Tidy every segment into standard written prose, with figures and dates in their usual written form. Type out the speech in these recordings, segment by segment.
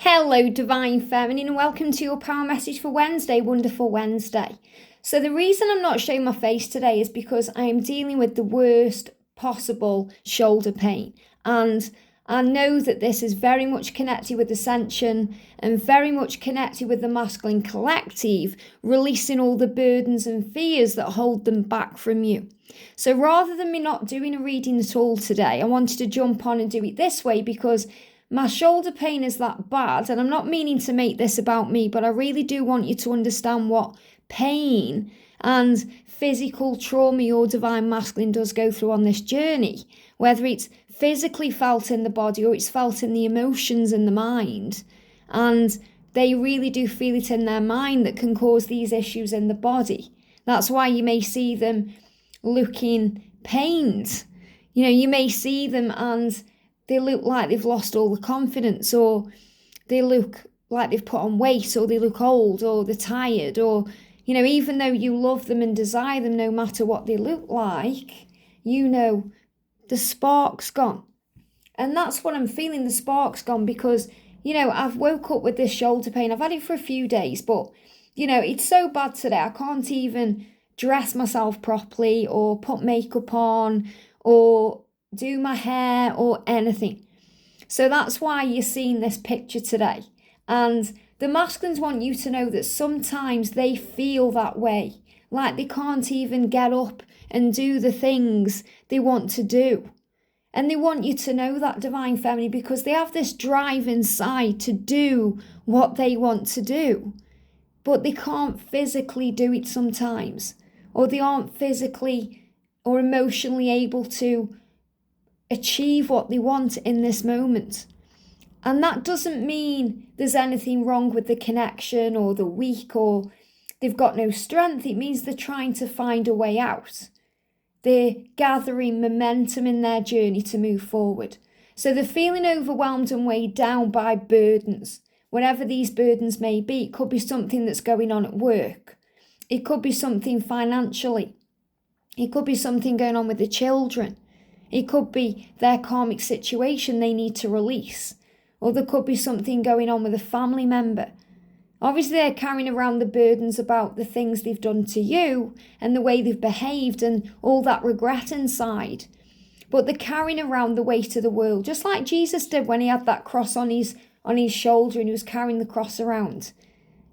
Hello, Divine Feminine, and welcome to your power message for Wednesday, Wonderful Wednesday. So the reason I'm not showing my face today is because I am dealing with the worst possible shoulder pain. And I know that this is very much connected with Ascension and very much connected with the masculine collective, releasing all the burdens and fears that hold them back from you. So rather than me not doing a reading at all today, I wanted to jump on and do it this way because my shoulder pain is that bad, and I'm not meaning to make this about me, but I really do want you to understand what pain and physical trauma your divine masculine does go through on this journey, whether it's physically felt in the body or it's felt in the emotions and the mind. And they really do feel it in their mind that can cause these issues in the body. That's why you may see them looking pained. You may see them and they look like they've lost all the confidence, or they look like they've put on weight, or they look old, or they're tired, or, even though you love them and desire them no matter what they look like, the spark's gone. And that's what I'm feeling, the spark's gone, because, I've woke up with this shoulder pain. I've had it for a few days, but, it's so bad today. I can't even dress myself properly or put makeup on or do my hair or anything. So that's why you're seeing this picture today. And the masculines want you to know that sometimes they feel that way, like they can't even get up and do the things they want to do. And they want you to know that, Divine Feminine, because they have this drive inside to do what they want to do, but they can't physically do it sometimes, or they aren't physically or emotionally able to achieve what they want in this moment. And that doesn't mean there's anything wrong with the connection or the weak or they've got no strength. It means they're trying to find a way out. They're gathering momentum in their journey to move forward. So they're feeling overwhelmed and weighed down by burdens. Whatever these burdens may be, it could be something that's going on at work. It could be something financially. It could be something going on with the children. It could be their karmic situation they need to release. Or there could be something going on with a family member. Obviously, they're carrying around the burdens about the things they've done to you and the way they've behaved and all that regret inside. But they're carrying around the weight of the world, just like Jesus did when he had that cross on his shoulder and he was carrying the cross around.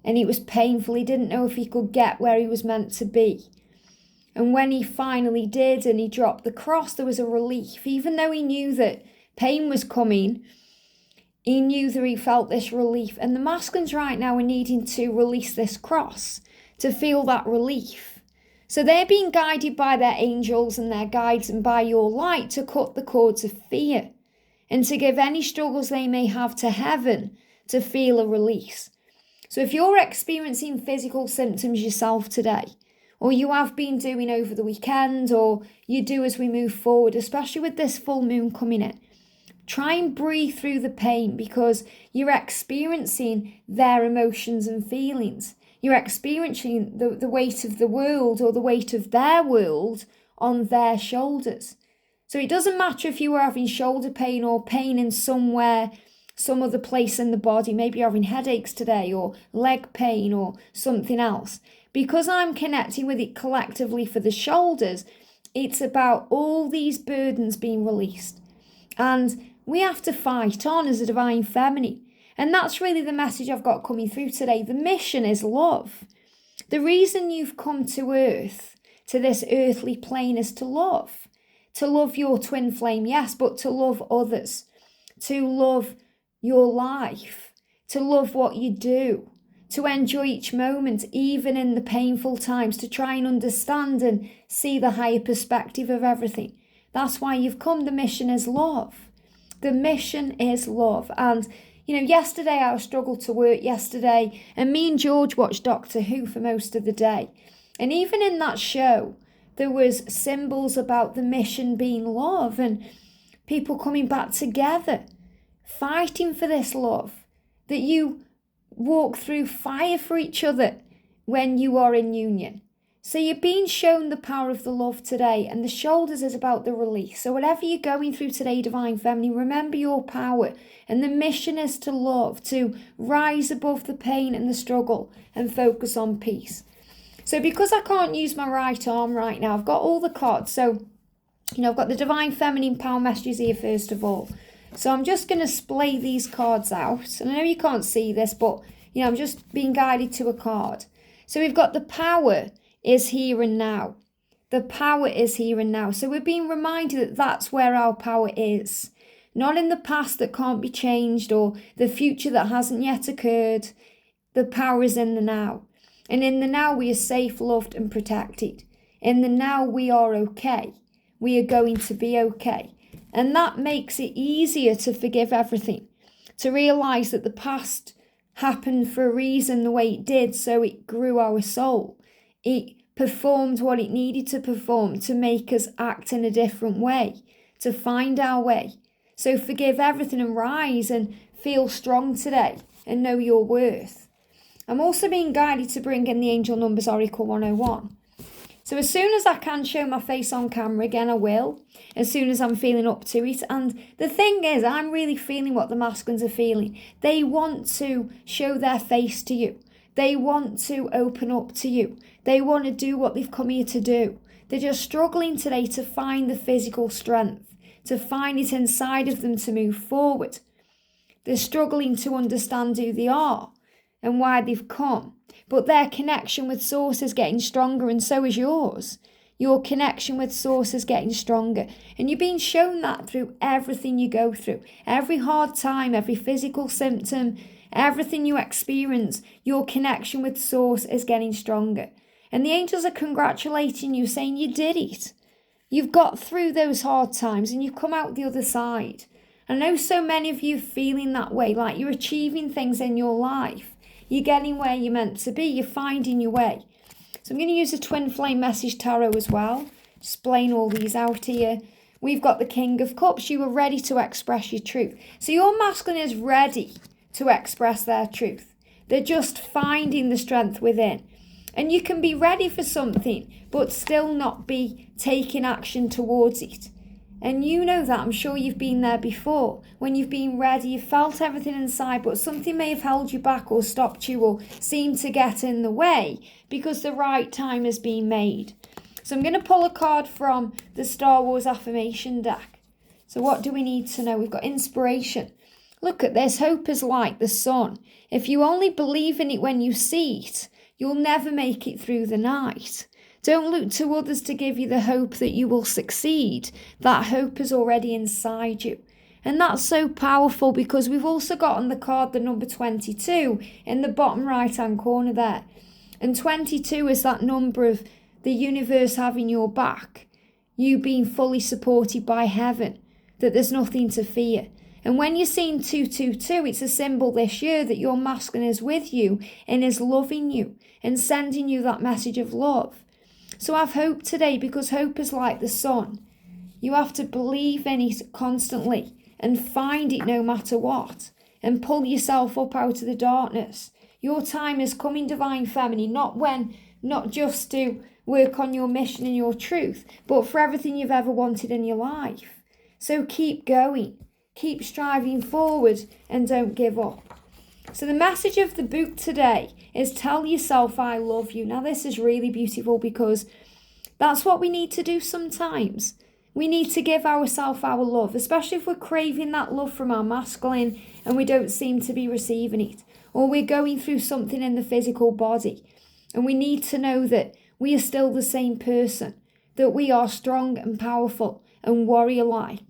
And it was painful. He didn't know if he could get where he was meant to be. And when he finally did and he dropped the cross, there was a relief. Even though he knew that pain was coming, he knew that he felt this relief. And the masculines right now are needing to release this cross to feel that relief. So they're being guided by their angels and their guides and by your light to cut the cords of fear and to give any struggles they may have to heaven to feel a release. So if you're experiencing physical symptoms yourself today, or you have been doing over the weekend, or you do as we move forward, especially with this full moon coming in, try and breathe through the pain because you're experiencing their emotions and feelings. You're experiencing the weight of the world or the weight of their world on their shoulders. So it doesn't matter if you were having shoulder pain or pain in somewhere, some other place in the body. Maybe you're having headaches today or leg pain or something else. Because I'm connecting with it collectively for the shoulders, it's about all these burdens being released. And we have to fight on as a Divine Feminine. And that's really the message I've got coming through today. The mission is love. The reason you've come to earth, to this earthly plane, is to love. To love your twin flame, yes, but to love others. To love your life. To love what you do. To enjoy each moment, even in the painful times, to try and understand and see the higher perspective of everything. That's why you've come. The mission is love. The mission is love. And, yesterday I struggled to work yesterday, and me and George watched Doctor Who for most of the day. And even in that show, there was symbols about the mission being love and people coming back together, fighting for this love, that you walk through fire for each other when you are in union. So you're being shown the power of the love today, and the shoulders is about the release. So whatever you're going through today, Divine Feminine, remember your power. And the mission is to love, to rise above the pain and the struggle and focus on peace. So because I can't use my right arm right now, I've got all the cards. So, I've got the Divine Feminine power messages here first of all. So I'm just going to splay these cards out. And I know you can't see this, but, I'm just being guided to a card. So we've got the power is here and now. The power is here and now. So we're being reminded that that's where our power is. Not in the past that can't be changed or the future that hasn't yet occurred. The power is in the now. And in the now we are safe, loved and protected. In the now we are okay. We are going to be okay. And that makes it easier to forgive everything. To realise that the past happened for a reason the way it did, so it grew our soul. It performed what it needed to perform to make us act in a different way, to find our way. So forgive everything and rise and feel strong today and know your worth. I'm also being guided to bring in the Angel Numbers Oracle 101. So as soon as I can show my face on camera again, I will, as soon as I'm feeling up to it. And the thing is, I'm really feeling what the masculines are feeling. They want to show their face to you. They want to open up to you. They want to do what they've come here to do. They're just struggling today to find the physical strength, to find it inside of them to move forward. They're struggling to understand who they are and why they've come. But their connection with Source is getting stronger, and so is yours. Your connection with Source is getting stronger. And you're being shown that through everything you go through. Every hard time, every physical symptom, everything you experience, your connection with Source is getting stronger. And the angels are congratulating you, saying you did it. You've got through those hard times and you've come out the other side. I know so many of you feeling that way, like you're achieving things in your life. You're getting where you're meant to be. You're finding your way. So I'm going to use a Twin Flame Message Tarot as well. Just playing all these out here. We've got the King of Cups. You are ready to express your truth. So your masculine is ready to express their truth. They're just finding the strength within. And you can be ready for something, but still not be taking action towards it. And you know that, I'm sure you've been there before. When you've been ready, you've felt everything inside, but something may have held you back or stopped you or seemed to get in the way because the right time has been made. So I'm going to pull a card from the Star Wars affirmation deck. So what do we need to know? We've got inspiration. Look at this. Hope is like the sun. If you only believe in it when you see it, you'll never make it through the night. Don't look to others to give you the hope that you will succeed. That hope is already inside you. And that's so powerful because we've also got on the card the number 22 in the bottom right-hand corner there. And 22 is that number of the universe having your back. You being fully supported by heaven. That there's nothing to fear. And when you're seeing 222, it's a symbol this year that your masculine is with you and is loving you and sending you that message of love. So have hope today because hope is like the sun. You have to believe in it constantly and find it no matter what and pull yourself up out of the darkness. Your time is coming, Divine Feminine, not just to work on your mission and your truth, but for everything you've ever wanted in your life. So keep going, keep striving forward and don't give up. So the message of the book today is tell yourself I love you. Now this is really beautiful because that's what we need to do sometimes. We need to give ourselves our love, especially if we're craving that love from our masculine and we don't seem to be receiving it. Or we're going through something in the physical body. And we need to know that we are still the same person. That we are strong and powerful and warrior-like.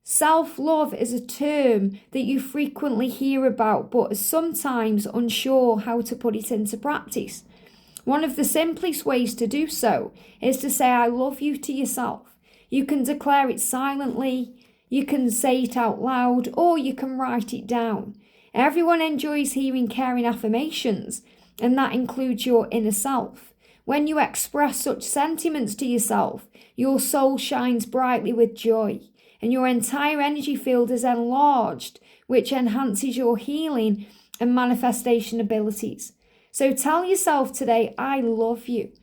Self-love is a term that you frequently hear about, but are sometimes unsure how to put it into practice. One of the simplest ways to do so is to say, I love you to yourself. You can declare it silently, you can say it out loud, or you can write it down. Everyone enjoys hearing caring affirmations, and that includes your inner self. When you express such sentiments to yourself, your soul shines brightly with joy. And your entire energy field is enlarged, which enhances your healing and manifestation abilities. So tell yourself today, I love you.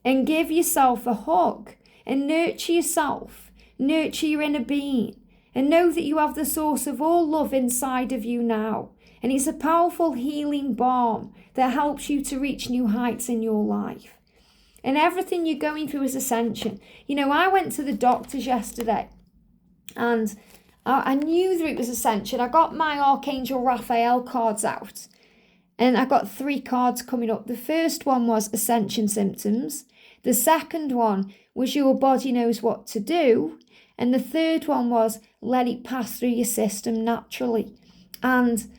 and give yourself a hug and nurture yourself, nurture your inner being, and know that you have the source of all love inside of you now. And it's a powerful healing balm that helps you to reach new heights in your life. And everything you're going through is Ascension. You know, I went to the doctors yesterday and I knew that it was Ascension. I got my Archangel Raphael cards out and I got 3 cards coming up. The first one was Ascension symptoms. The second one was your body knows what to do. And the third one was let it pass through your system naturally. And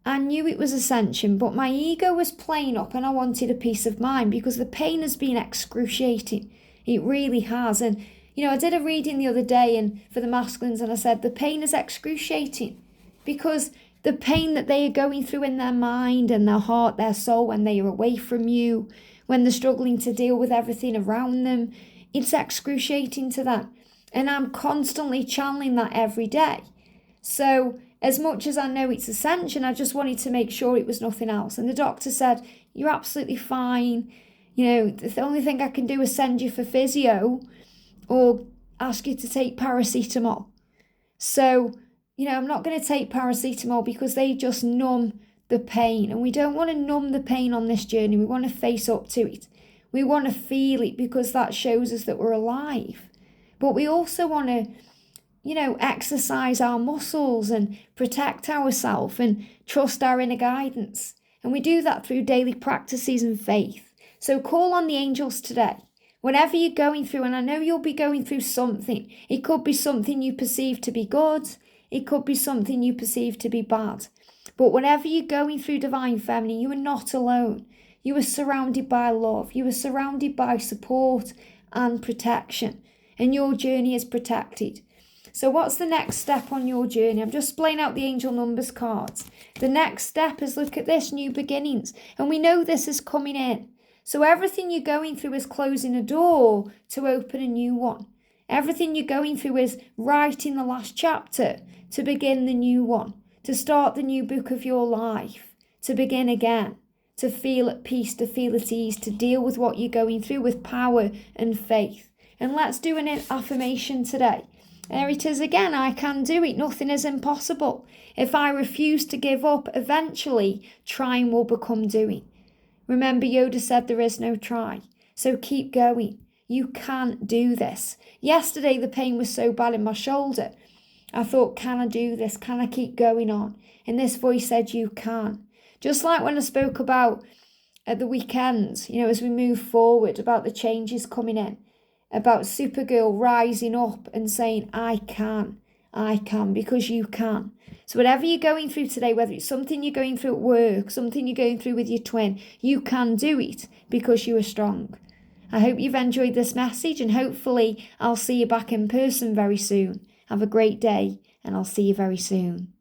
I knew it was Ascension, but my ego was playing up and I wanted a peace of mind because the pain has been excruciating. It really has. And, you know, I did a reading the other day and for the masculines and I said the pain is excruciating because the pain that they are going through in their mind and their heart, their soul, when they are away from you, when they're struggling to deal with everything around them, it's excruciating to them. And I'm constantly channeling that every day. So as much as I know it's Ascension, I just wanted to make sure it was nothing else. And the doctor said, you're absolutely fine. You know, the only thing I can do is send you for physio or ask you to take paracetamol. So, you know, I'm not going to take paracetamol because they just numb the pain. And we don't want to numb the pain on this journey. We want to face up to it. We want to feel it because that shows us that we're alive. But we also want to, you know, exercise our muscles and protect ourselves and trust our inner guidance. And we do that through daily practices and faith. So call on the angels today. Whatever you're going through, and I know you'll be going through something. It could be something you perceive to be good. It could be something you perceive to be bad. But whatever you're going through, Divine Feminine, you are not alone. You are surrounded by love. You are surrounded by support and protection. And your journey is protected. So what's the next step on your journey? I'm just playing out the angel numbers cards. The next step is look at this, new beginnings. And we know this is coming in. So everything you're going through is closing a door to open a new one. Everything you're going through is writing the last chapter to begin the new one, to start the new book of your life, to begin again, to feel at peace, to feel at ease, to deal with what you're going through with power and faith. And let's do an affirmation today. There it is again, I can do it, nothing is impossible. If I refuse to give up, eventually trying will become doing. Remember, Yoda said there is no try, so keep going. You can do this. Yesterday the pain was so bad in my shoulder. I thought, can I do this? Can I keep going on? And this voice said, you can. Just like when I spoke about at the weekend, you know, as we move forward, about the changes coming in. About Supergirl rising up and saying, I can, because you can. So whatever you're going through today, whether it's something you're going through at work, something you're going through with your twin, you can do it because you are strong. I hope you've enjoyed this message and hopefully I'll see you back in person very soon. Have a great day and I'll see you very soon.